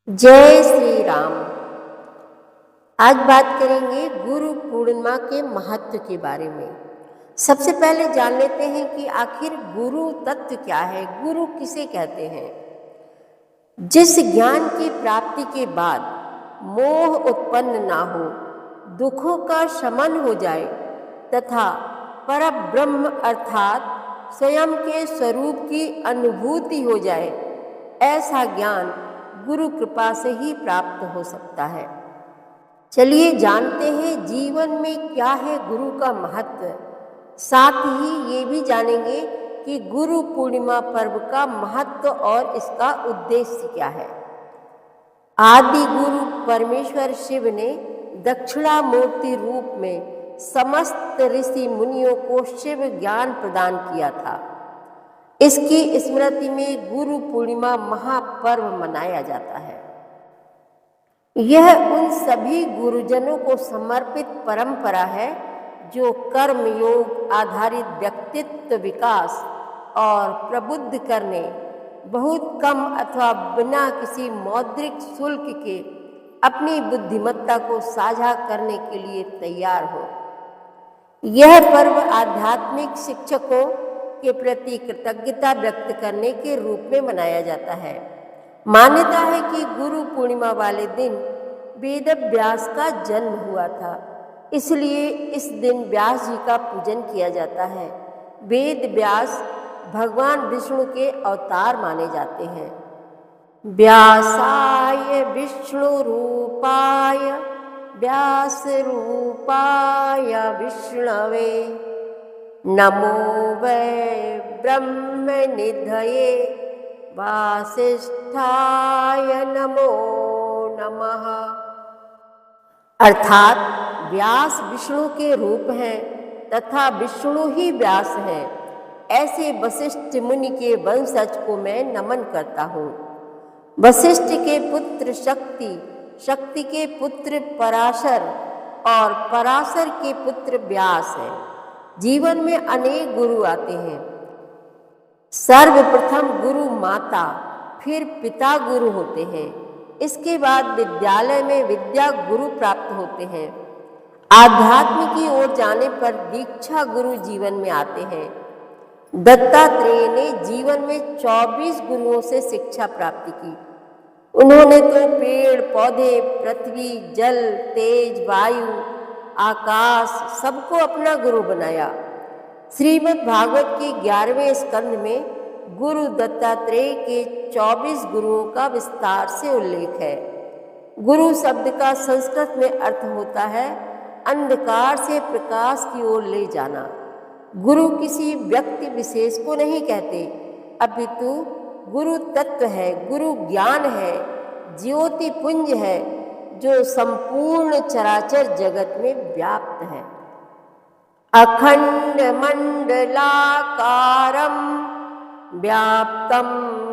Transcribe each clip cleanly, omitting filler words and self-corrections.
जय श्री राम। आज बात करेंगे गुरु पूर्णिमा के महत्व के बारे में। सबसे पहले जान लेते हैं कि आखिर गुरु तत्व क्या है, गुरु किसे कहते हैं। जिस ज्ञान की प्राप्ति के बाद मोह उत्पन्न ना हो, दुखों का शमन हो जाए तथा परब्रह्म अर्थात स्वयं के स्वरूप की अनुभूति हो जाए, ऐसा ज्ञान गुरु कृपा से ही प्राप्त हो सकता है। चलिए जानते हैं जीवन में क्या है गुरु का महत्व। साथ ही ये भी जानेंगे कि गुरु पूर्णिमा पर्व का महत्व और इसका उद्देश्य क्या है। आदि गुरु परमेश्वर शिव ने दक्षिणामूर्ति रूप में समस्त ऋषि मुनियों को शिव ज्ञान प्रदान किया था। इसकी स्मृति में गुरु पूर्णिमा महापर्व मनाया जाता है। यह उन सभी गुरुजनों को समर्पित परंपरा है जो कर्म योग आधारित व्यक्तित्व विकास और प्रबुद्ध करने, बहुत कम अथवा बिना किसी मौद्रिक शुल्क के अपनी बुद्धिमत्ता को साझा करने के लिए तैयार हो। यह पर्व आध्यात्मिक शिक्षकों के प्रति कृतज्ञता व्यक्त करने के रूप में मनाया जाता है। मान्यता है कि गुरु पूर्णिमा वाले दिन वेद व्यास का जन्म हुआ था, इसलिए इस दिन व्यास जी का पूजन किया जाता है। वेद व्यास भगवान विष्णु के अवतार माने जाते हैं। व्यासाय विष्णु रूपाय व्यास रूपाय विष्णवे नमो वै ब्रह्म निधये वासिष्ठाय नमो नमः। अर्थात व्यास विष्णु के रूप हैं तथा विष्णु ही व्यास हैं। ऐसे वशिष्ठ मुनि के वंशज को मैं नमन करता हूँ। वशिष्ठ के पुत्र शक्ति, शक्ति के पुत्र पराशर और पराशर के पुत्र व्यास हैं। जीवन में अनेक गुरु आते हैं। सर्वप्रथम गुरु माता, फिर पिता गुरु होते हैं। इसके बाद विद्यालय में विद्या गुरु प्राप्त होते हैं। आध्यात्म की ओर जाने पर दीक्षा गुरु जीवन में आते हैं। दत्तात्रेय ने जीवन में 24 गुरुओं से शिक्षा प्राप्त की। उन्होंने तो पेड़ पौधे, पृथ्वी, जल, तेज, वायु, आकाश सबको अपना गुरु बनाया। श्रीमद् भागवत के 11वें स्कंद में गुरु दत्तात्रेय के 24 गुरुओं का विस्तार से उल्लेख है। गुरु शब्द का संस्कृत में अर्थ होता है अंधकार से प्रकाश की ओर ले जाना। गुरु किसी व्यक्ति विशेष को नहीं कहते, अपितु गुरु तत्व है, गुरु ज्ञान है, ज्योति पुंज है जो संपूर्ण चराचर जगत में व्याप्त है। अखंड मंडलाकारं व्याप्तं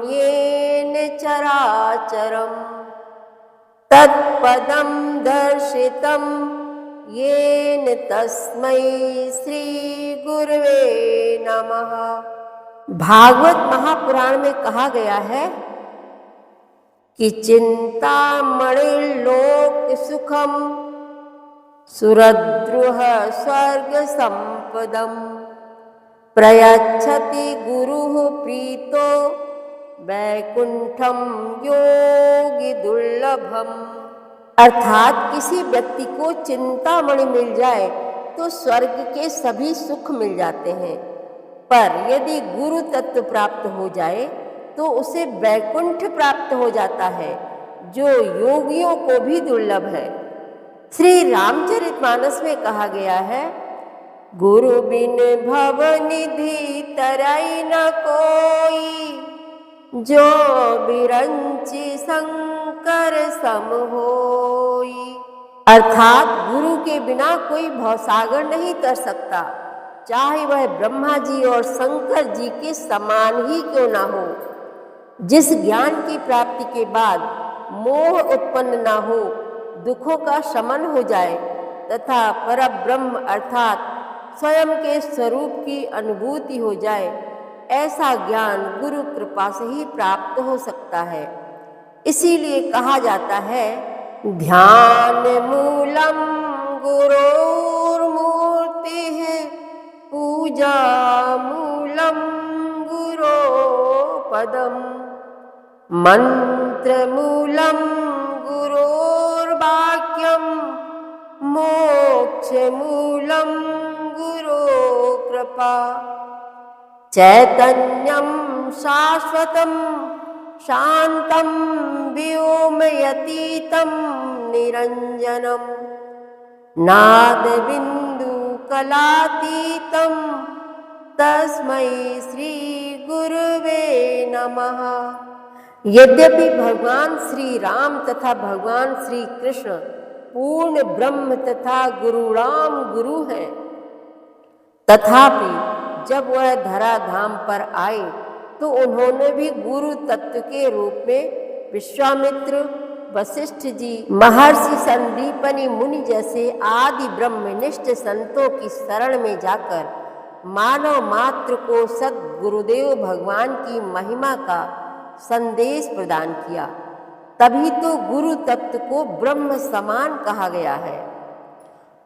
येन चराचरं तत्पदं दर्शितं येन तस्मै श्री गुरवे नमः। भागवत महापुराण में कहा गया है कि चिंतामणिर्लोक सुखम सुरद्रुह स्वर्ग संपदम प्रयच्छति गुरुः प्रीतो वैकुंठम योगी दुर्लभम। अर्थात किसी व्यक्ति को चिंतामणि मिल जाए तो स्वर्ग के सभी सुख मिल जाते हैं, पर यदि गुरु तत्व प्राप्त हो जाए तो उसे वैकुंठ प्राप्त हो जाता है, जो योगियों को भी दुर्लभ है। श्री रामचरितमानस में कहा गया है, गुरु बिन भव निधि तरई न कोई, जो बिरंचि शंकर सम होई। अर्थात गुरु के बिना कोई भवसागर नहीं तर सकता, चाहे वह ब्रह्मा जी और शंकर जी के समान ही क्यों ना हो। जिस ज्ञान की प्राप्ति के बाद मोह उत्पन्न ना हो, दुखों का शमन हो जाए तथा परब्रह्म अर्थात स्वयं के स्वरूप की अनुभूति हो जाए, ऐसा ज्ञान गुरु कृपा से ही प्राप्त हो सकता है। इसीलिए कहा जाता है ध्यान मूलम गुरोर्मूर्तिः पूजा मूलम गुरो पदम मंत्र मूलम गुरोर्वाक्यम मोक्ष मूलम गुरो कृपा चैतन्यम शाश्वतम शांतं व्योमयतीतं निरंजनम नादबिंदु कलातीतं तस्मै श्री गुरुवे नमः। यद्यपि भगवान श्री राम तथा भगवान श्री कृष्ण पूर्ण ब्रह्म तथा गुरुराम गुरु हैं, तथापि जब वह धराधाम पर आए तो उन्होंने भी गुरु तत्व के रूप में विश्वामित्र, वशिष्ठ जी, महर्षि संदीपनी मुनि जैसे आदि ब्रह्मनिष्ठ संतों की शरण में जाकर मानव मात्र को सद्गुरुदेव भगवान की महिमा का संदेश प्रदान किया। तभी तो गुरु तत्व को ब्रह्म समान कहा गया है।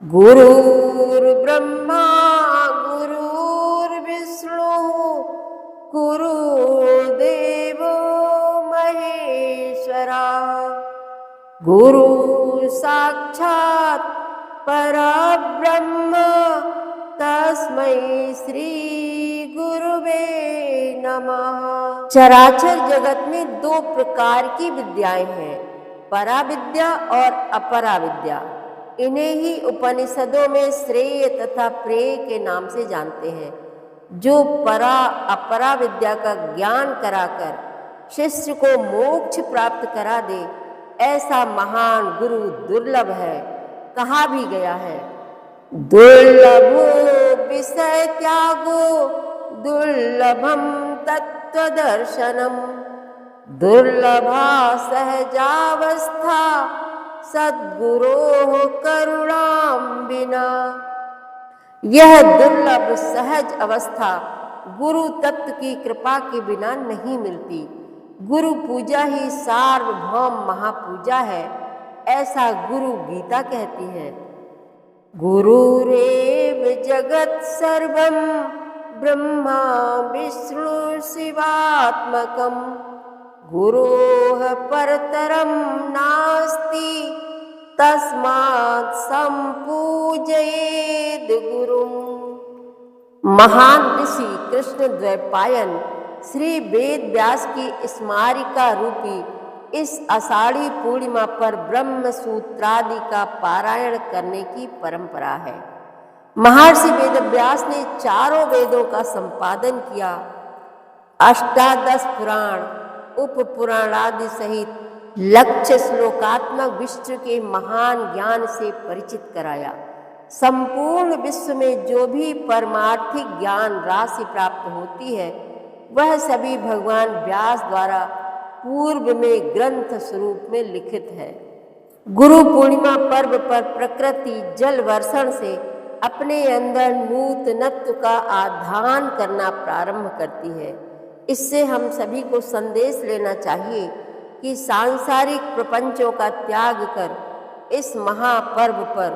गुरुर्ब्रह्मा गुरुर्विष्णु गुरुर्देवो महेश्वरा गुरु साक्षात् परब्रह्म तस्मै श्री गुरुवे नमः। चराचर जगत में दो प्रकार की विद्याएं हैं, पराविद्या और अपराविद्या। इन्हें ही उपनिषदों में श्रेय तथा प्रेय के नाम से जानते हैं। जो परा अपरा विद्या का ज्ञान कराकर शिष्य को मोक्ष प्राप्त करा दे, ऐसा महान गुरु दुर्लभ है। कहा भी गया है दुर्लभो विषय त्यागो दुर्लभम तत्वदर्शनम दुर्लभा सहजावस्था सद्गुरोः करुणां विना। यह दुर्लभ सहज अवस्था गुरु तत्व की कृपा के बिना नहीं मिलती। गुरु पूजा ही सार्वभौम महापूजा है, ऐसा गुरु गीता कहती है। गुरुरेव जगत् सर्वं ब्रह्मा विष्णु शिवात्मकं गुरोः परतरं नास्ति तस्मात् संपूजयेद गुरुं। महान ऋषि कृष्ण द्वैपायन श्री वेद व्यास की स्मारिका रूपी इस आषाढ़ी पूर्णिमा पर ब्रह्म सूत्रादि का पारायण करने की परंपरा है। महर्षि वेदव्यास ने चारों वेदों का संपादन किया, अष्टादश पुराण उप पुराणादि सहित लक्ष्य श्लोकात्मक विश्व के महान ज्ञान से परिचित कराया। संपूर्ण विश्व में जो भी परमार्थिक ज्ञान राशि प्राप्त होती है, वह सभी भगवान व्यास द्वारा पूर्व में ग्रंथ स्वरूप में लिखित है। गुरु पूर्णिमा पर्व पर प्रकृति जल वर्षण से अपने अंदर नूतनत्व का आधान करना प्रारंभ करती है। इससे हम सभी को संदेश लेना चाहिए कि सांसारिक प्रपंचों का त्याग कर इस महापर्व पर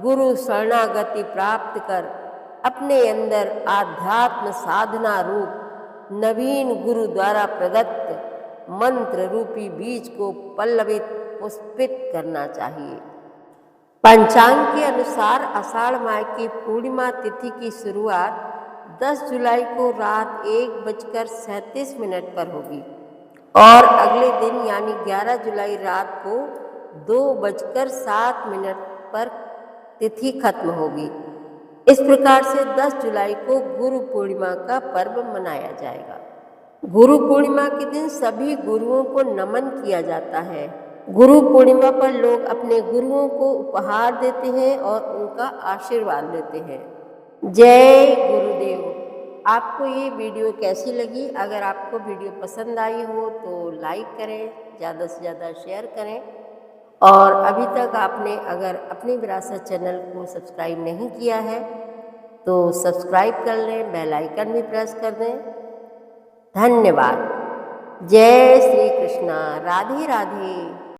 गुरु शरणागति प्राप्त कर अपने अंदर आध्यात्म साधना रूप नवीन गुरु द्वारा प्रदत्त मंत्र रूपी बीज को पल्लवित पुष्पित करना चाहिए। पंचांग के अनुसार आषाढ़ माह की पूर्णिमा तिथि की शुरुआत 10 जुलाई को रात 1:37 पर होगी और अगले दिन यानी 11 जुलाई रात को 2:07 पर तिथि खत्म होगी। इस प्रकार से 10 जुलाई को गुरु पूर्णिमा का पर्व मनाया जाएगा। गुरु पूर्णिमा के दिन सभी गुरुओं को नमन किया जाता है। गुरु पूर्णिमा पर लोग अपने गुरुओं को उपहार देते हैं और उनका आशीर्वाद लेते हैं। जय गुरुदेव। आपको ये वीडियो कैसी लगी? अगर आपको वीडियो पसंद आई हो तो लाइक करें, ज़्यादा से ज़्यादा शेयर करें और अभी तक आपने अगर अपनी विरासत चैनल को सब्सक्राइब नहीं किया है तो सब्सक्राइब कर लें, बेल आइकन भी प्रेस कर दें। धन्यवाद। जय श्री कृष्णा। राधे राधे।